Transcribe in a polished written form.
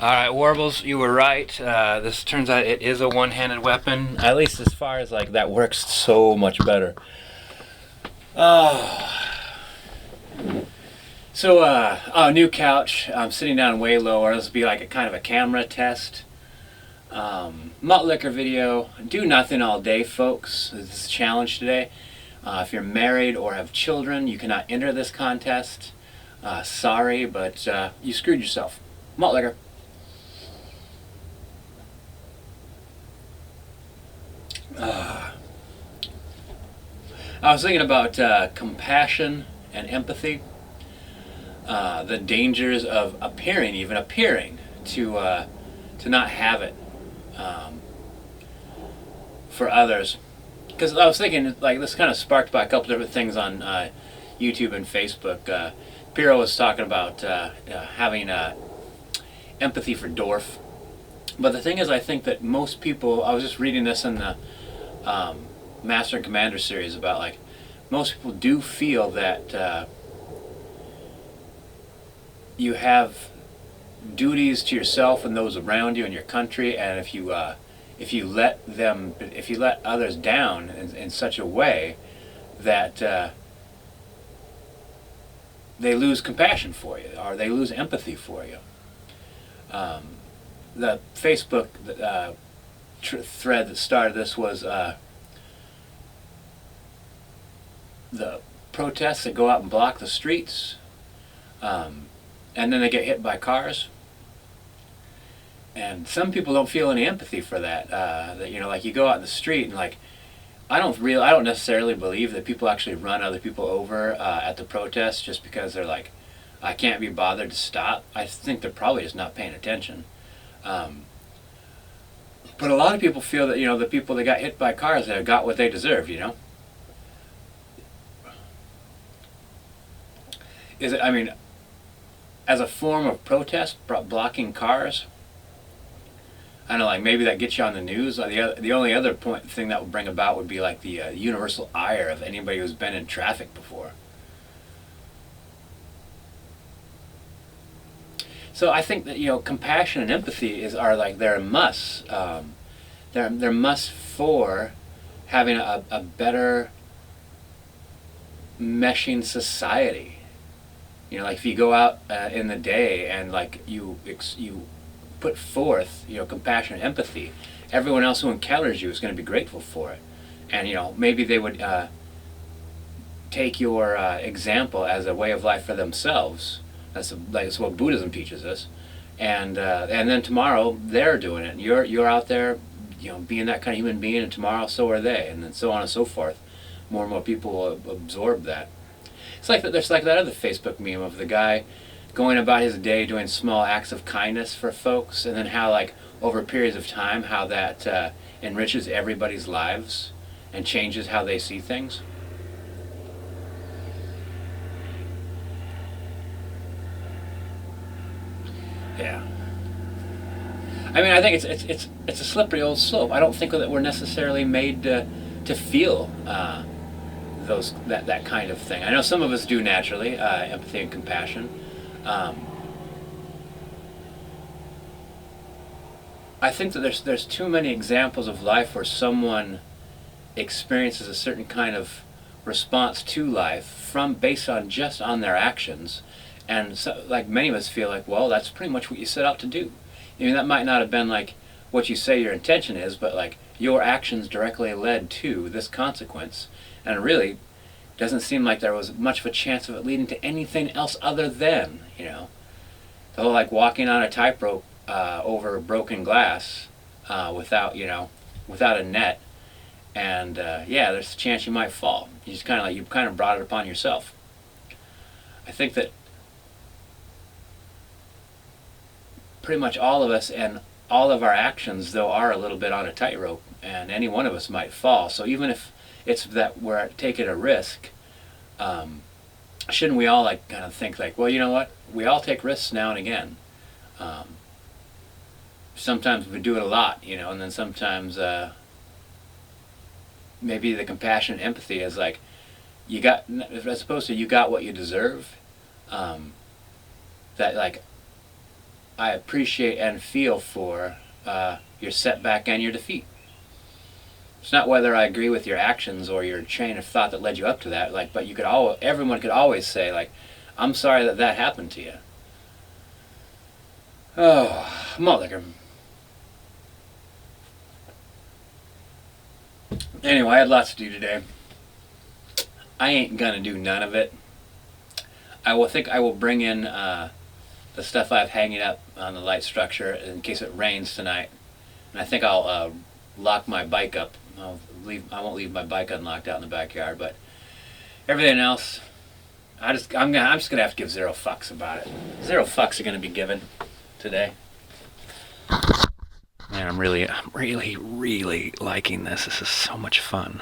All right, Warbles, you were right. This turns out it is a one-handed weapon. At least as far as like that works so much better. New couch. I'm sitting down way lower. This will be like a kind of a camera test. Malt liquor video. Do nothing all day, folks. This is a challenge today. If you're married or have children, you cannot enter this contest. Sorry, but you screwed yourself. Malt liquor. I was thinking about compassion and empathy, the dangers of even appearing to not have it for others. Because I was thinking, like, this kind of sparked by a couple different things on YouTube and Facebook. Piro was talking about having empathy for Dorf. But the thing is, I think that most people, I was just reading this in the Master and Commander series about, like, most people do feel that you have duties to yourself and those around you and your country, and if you let others down in such a way that they lose compassion for you or they lose empathy for you. The Facebook thread that started this was the protests that go out and block the streets, and then they get hit by cars. And some people don't feel any empathy for that. That, you know, like, you go out in the street and, like, I don't necessarily believe that people actually run other people over at the protests just because they're like, I can't be bothered to stop. I think they're probably just not paying attention. But a lot of people feel that, you know, the people that got hit by cars, they got what they deserved, you know? I mean, as a form of protest, blocking cars, I don't know, like, maybe that gets you on the news. The only other thing that would bring about would be like the universal ire of anybody who's been in traffic before. So I think that, you know, compassion and empathy are like, they're a must. They're must for having a better meshing society. You know, like, if you go out in the day and, like, you put forth, you know, compassion and empathy, everyone else who encounters you is going to be grateful for it. And, you know, maybe they would take your example as a way of life for themselves. That's what Buddhism teaches us. And then tomorrow they're doing it. You're out there, you know, being that kind of human being, and tomorrow so are they, and then so on and so forth. More and more people will absorb that. It's like that. There's like that other Facebook meme of the guy going about his day doing small acts of kindness for folks, and then how, like, over periods of time, how that enriches everybody's lives and changes how they see things. Yeah. I mean, I think it's a slippery old slope. I don't think that we're necessarily made to feel that kind of thing. I know some of us do naturally, empathy and compassion. I think that there's too many examples of life where someone experiences a certain kind of response to life based on just on their actions, and so, like, many of us feel like, well, that's pretty much what you set out to do. I mean, that might not have been like what you say your intention is, but, like, your actions directly led to this consequence, and it really doesn't seem like there was much of a chance of it leading to anything else other than, you know, the whole, like, walking on a tightrope over broken glass without a net, and yeah, there's a chance you might fall. You kind of brought it upon yourself. I think that pretty much all of us and all of our actions, though, are a little bit on a tightrope, and any one of us might fall. So even if it's that we're taking a risk, shouldn't we all, like, kind of think, like, well, you know what? We all take risks now and again. Sometimes we do it a lot, you know, and then sometimes maybe the compassion and empathy is like, as opposed to you got what you deserve. That, like, I appreciate and feel for your setback and your defeat. It's not whether I agree with your actions or your chain of thought that led you up to that. Like, but everyone could always say, like, I'm sorry that that happened to you. Oh, mother. Anyway, I had lots to do today. I ain't gonna do none of it. I will bring in the stuff I have hanging up on the light structure in case it rains tonight. And I think I'll lock my bike up. I won't leave my bike unlocked out in the backyard, but everything else, I'm just gonna have to give zero fucks about it. Zero fucks are gonna be given today. Man, I'm really, really liking this. This is so much fun.